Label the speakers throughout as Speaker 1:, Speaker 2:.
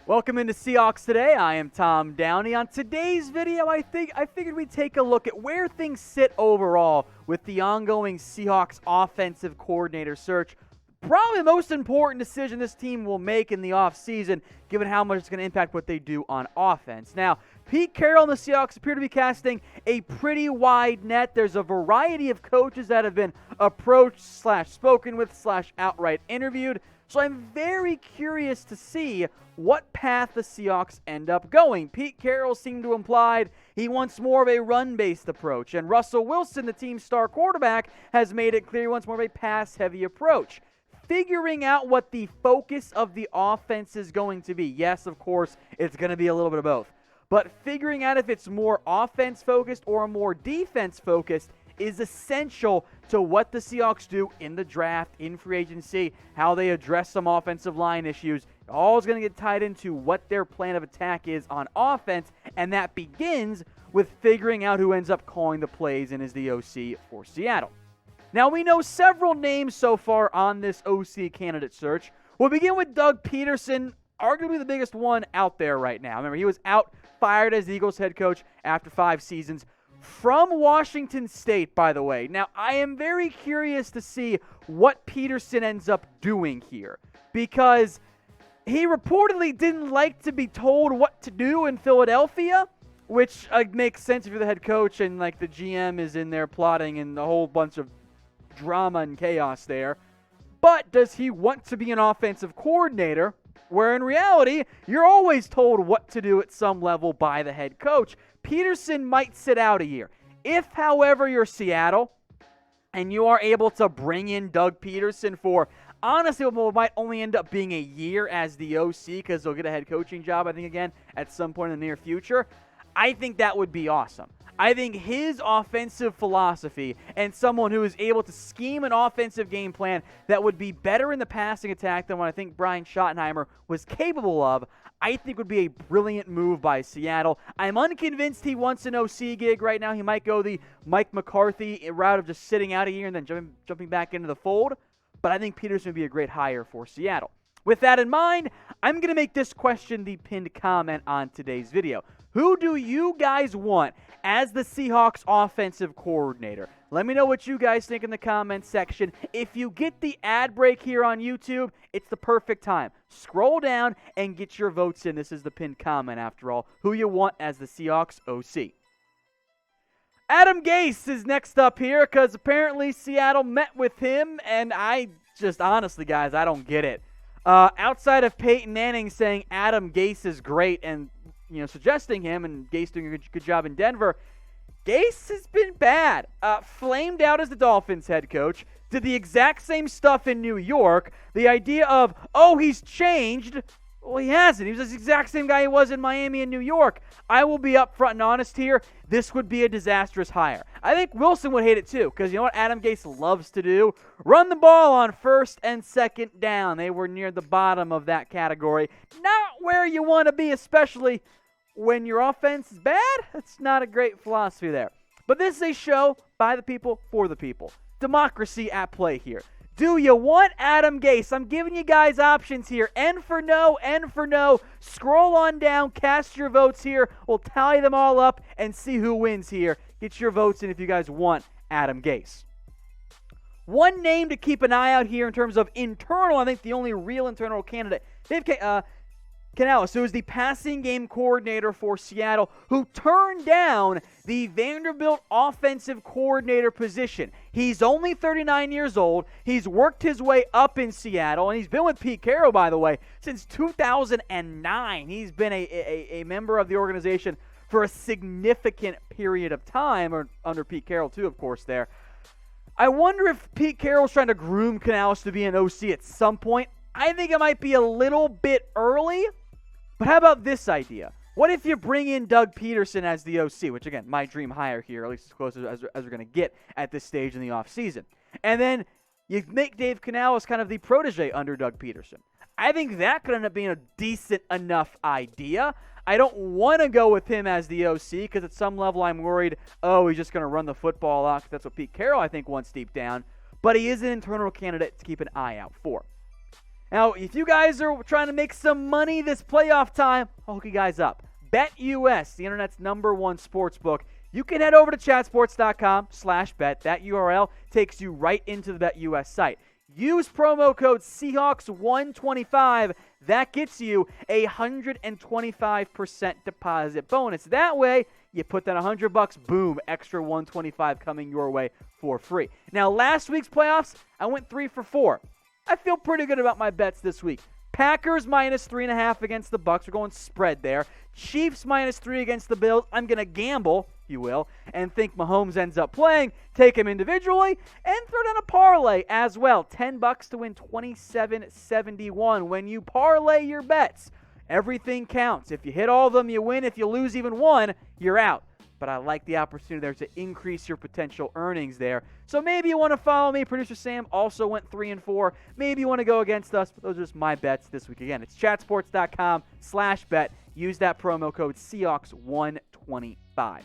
Speaker 1: Welcome into Seahawks Today. I am Tom Downey. On today's video, I figured we'd take a look at where things sit overall with the ongoing Seahawks offensive coordinator search. Probably the most important decision this team will make in the offseason, given how much it's going to impact what they do on offense. Now, Pete Carroll and the Seahawks appear to be casting a pretty wide net. There's a variety of coaches that have been approached, spoken with, outright interviewed. So I'm very curious to see what path the Seahawks end up going. Pete Carroll seemed to imply he wants more of a run-based approach, and Russell Wilson, the team's star quarterback, has made it clear he wants more of a pass-heavy approach. Figuring out what the focus of the offense is going to be. Yes, of course, it's going to be a little bit of both. But figuring out if it's more offense-focused or more defense-focused is essential to what the Seahawks do in the draft, in free agency, how they address some offensive line issues. All is going to get tied into what their plan of attack is on offense, and that begins with figuring out who ends up calling the plays and is the OC for Seattle. Now, we know several names so far on this OC candidate search. We'll begin with Doug Pederson, arguably the biggest one out there right now. Remember, he was fired as the Eagles head coach after 5 seasons. From Washington State, by the way. Now, I am very curious to see what Pederson ends up doing here, because he reportedly didn't like to be told what to do in Philadelphia, which makes sense if you're the head coach and the GM is in there plotting and a whole bunch of drama and chaos there. But does he want to be an offensive coordinator, where in reality, you're always told what to do at some level by the head coach? Pederson might sit out a year. If, however, you're Seattle and you are able to bring in Doug Pederson for, honestly, what might only end up being a year as the OC, because they'll get a head coaching job, I think, again, at some point in the near future, I think that would be awesome. I think his offensive philosophy and someone who is able to scheme an offensive game plan that would be better in the passing attack than what I think Brian Schottenheimer was capable of, I think would be a brilliant move by Seattle. I'm unconvinced he wants an OC gig right now. He might go the Mike McCarthy route of just sitting out a year and then jumping back into the fold. But I think Pederson would be a great hire for Seattle. With that in mind, I'm going to make this question the pinned comment on today's video. Who do you guys want as the Seahawks offensive coordinator? Let me know what you guys think in the comments section. If you get the ad break here on YouTube, it's the perfect time. Scroll down and get your votes in. This is the pinned comment, after all. Who you want as the Seahawks OC? Adam Gase is next up here, because apparently Seattle met with him, and I just, honestly, guys, I don't get it. Outside of Peyton Manning saying Adam Gase is great and suggesting him, and Gase doing a good job in Denver, Gase has been bad. Flamed out as the Dolphins head coach, did the exact same stuff in New York. The idea of, he's changed. Well, he hasn't. He was the exact same guy he was in Miami and New York. I will be upfront and honest here. This would be a disastrous hire. I think Wilson would hate it too, because you know what Adam Gase loves to do? Run the ball on 1st and 2nd down. They were near the bottom of that category. Not where you want to be, especially when your offense is bad. That's not a great philosophy there. But this is a show by the people, for the people. Democracy at play here. Do you want Adam Gase? I'm giving you guys options here. N for no, N for no. Scroll on down, cast your votes here. We'll tally them all up and see who wins here. Get your votes in if you guys want Adam Gase. One name to keep an eye out here in terms of internal, I think the only real internal candidate, Dave Canales, who is the passing game coordinator for Seattle, who turned down the Vanderbilt offensive coordinator position. He's only 39 years old. He's worked his way up in Seattle, and he's been with Pete Carroll, by the way, since 2009. He's been a member of the organization for a significant period of time, or under Pete Carroll too, of course, there. I wonder if Pete Carroll's trying to groom Canales to be an OC at some point. I think it might be a little bit early. But how about this idea? What if you bring in Doug Pederson as the OC, which, again, my dream hire here, at least as close as we're going to get at this stage in the offseason. And then you make Dave Canales kind of the protege under Doug Pederson. I think that could end up being a decent enough idea. I don't want to go with him as the OC because at some level I'm worried, he's just going to run the football out. That's what Pete Carroll, I think, wants deep down. But he is an internal candidate to keep an eye out for. Now, if you guys are trying to make some money this playoff time, I'll hook you guys up. BetUS, the internet's #1 sports book. You can head over to chatsports.com/bet. That URL takes you right into the BetUS site. Use promo code Seahawks125. That gets you a 125% deposit bonus. That way, you put that $100, boom, extra 125 coming your way for free. Now, last week's playoffs, I went 3 for 4. I feel pretty good about my bets this week. Packers -3.5 against the Bucs. We're going spread there. Chiefs -3 against the Bills. I'm going to gamble, if you will, and think Mahomes ends up playing. Take him individually and throw down a parlay as well. $10 to win $27.71. When you parlay your bets, everything counts. If you hit all of them, you win. If you lose even one, you're out. But I like the opportunity there to increase your potential earnings there. So maybe you want to follow me. Producer Sam also went 3 and 4. Maybe you want to go against us, but those are just my bets this week. Again, it's chatsports.com/bet. Use that promo code Seahawks125.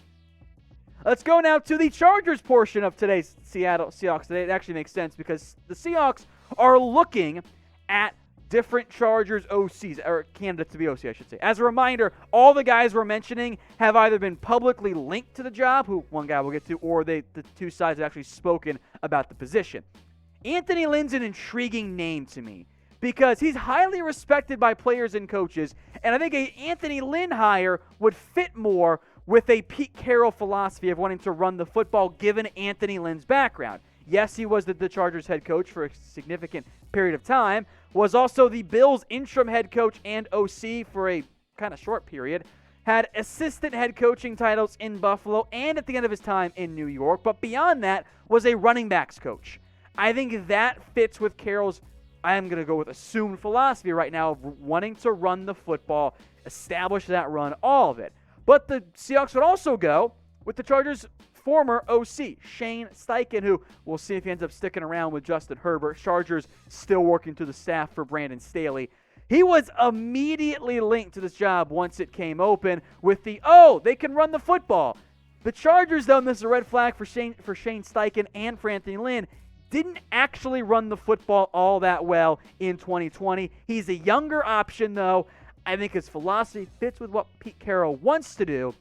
Speaker 1: Let's go now to the Chargers portion of today's Seattle Seahawks today. It actually makes sense because the Seahawks are looking at different Chargers OCs, or candidates to be OC, I should say. As a reminder, all the guys we're mentioning have either been publicly linked to the job, who one guy we'll get to, or the two sides have actually spoken about the position. Anthony Lynn's an intriguing name to me because he's highly respected by players and coaches, and I think an Anthony Lynn hire would fit more with a Pete Carroll philosophy of wanting to run the football given Anthony Lynn's background. Yes, he was the Chargers head coach for a significant period of time, was also the Bills interim head coach and OC for a kind of short period, had assistant head coaching titles in Buffalo and at the end of his time in New York, but beyond that was a running backs coach. I think that fits with Carroll's, I'm going to go with assumed philosophy right now of wanting to run the football, establish that run, all of it. But the Seahawks would also go with the Chargers' former OC, Shane Steichen, who we'll see if he ends up sticking around with Justin Herbert. Chargers still working to the staff for Brandon Staley. He was immediately linked to this job once it came open with they can run the football. The Chargers, though, and this is a red flag for Shane Steichen and for Anthony Lynn, didn't actually run the football all that well in 2020. He's a younger option, though. I think his philosophy fits with what Pete Carroll wants to do.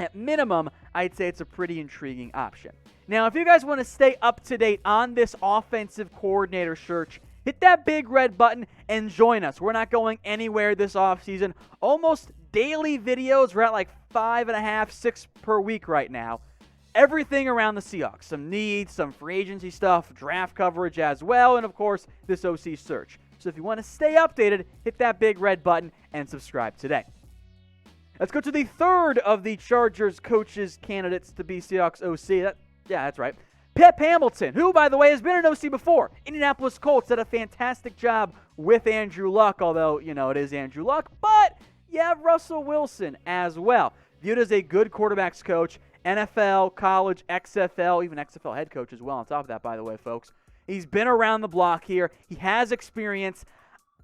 Speaker 1: At minimum, I'd say it's a pretty intriguing option. Now, if you guys want to stay up to date on this offensive coordinator search, hit that big red button and join us. We're not going anywhere this offseason. Almost daily videos. We're at like 5.5, 6 per week right now. Everything around the Seahawks. Some needs, some free agency stuff, draft coverage as well, and of course, this OC search. So if you want to stay updated, hit that big red button and subscribe today. Let's go to the third of the Chargers coaches candidates to be Seahawks OC. That's right. Pep Hamilton, who, by the way, has been an OC before. Indianapolis Colts did a fantastic job with Andrew Luck, although, it is Andrew Luck. But you have Russell Wilson as well. Viewed as a good quarterbacks coach, NFL, college, XFL, even XFL head coach as well on top of that, by the way, folks. He's been around the block here. He has experience.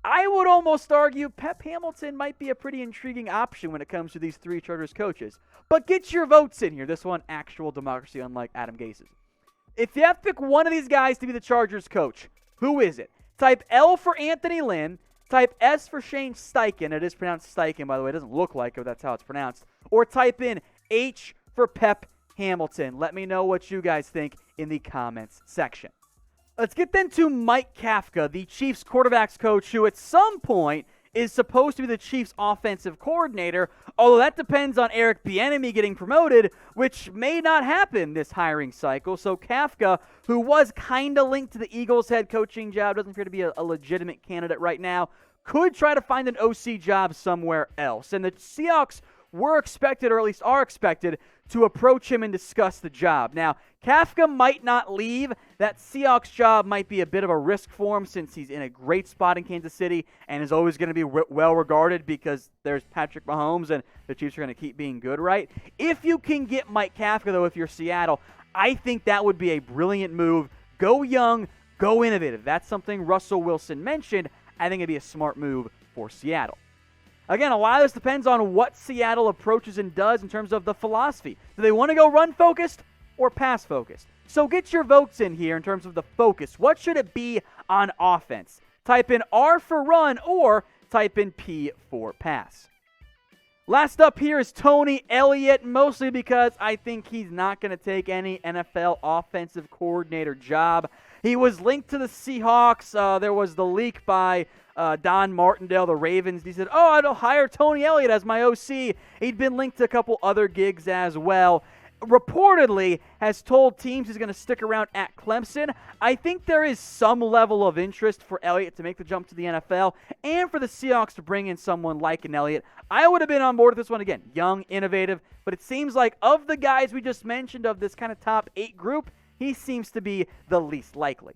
Speaker 1: I would almost argue Pep Hamilton might be a pretty intriguing option when it comes to these three Chargers coaches. But get your votes in here. This one, actual democracy, unlike Adam Gase's. If you have to pick one of these guys to be the Chargers coach, who is it? Type L for Anthony Lynn. Type S for Shane Steichen. It is pronounced Steichen, by the way. It doesn't look like it, but that's how it's pronounced. Or type in H for Pep Hamilton. Let me know what you guys think in the comments section. Let's get then to Mike Kafka, the Chiefs quarterbacks coach, who at some point is supposed to be the Chiefs offensive coordinator, although that depends on Eric Bieniemy getting promoted, which may not happen this hiring cycle. So Kafka, who was kind of linked to the Eagles head coaching job, doesn't appear to be a legitimate candidate right now, could try to find an OC job somewhere else. And the Seahawks were expected, or at least are expected, to approach him and discuss the job. Now, Kafka might not leave. That Seahawks job might be a bit of a risk for him since he's in a great spot in Kansas City and is always going to be well regarded because there's Patrick Mahomes and the Chiefs are going to keep being good, right? If you can get Mike Kafka, though, if you're Seattle, I think that would be a brilliant move. Go young, go innovative. That's something Russell Wilson mentioned. I think it'd be a smart move for Seattle. Again, a lot of this depends on what Seattle approaches and does in terms of the philosophy. Do they want to go run-focused or pass-focused? So get your votes in here in terms of the focus. What should it be on offense? type in R for run or type in P for pass. Last up here is Tony Elliott, mostly because I think he's not going to take any NFL offensive coordinator job. He was linked to the Seahawks. There was the leak by Don Martindale, the Ravens. He said, I'll hire Tony Elliott as my OC. He'd been linked to a couple other gigs as well. Reportedly has told teams he's going to stick around at Clemson. I think there is some level of interest for Elliott to make the jump to the NFL and for the Seahawks to bring in someone like an Elliott. I would have been on board with this one again. Young, innovative, but it seems like of the guys we just mentioned of this kind of top 8 group, he seems to be the least likely.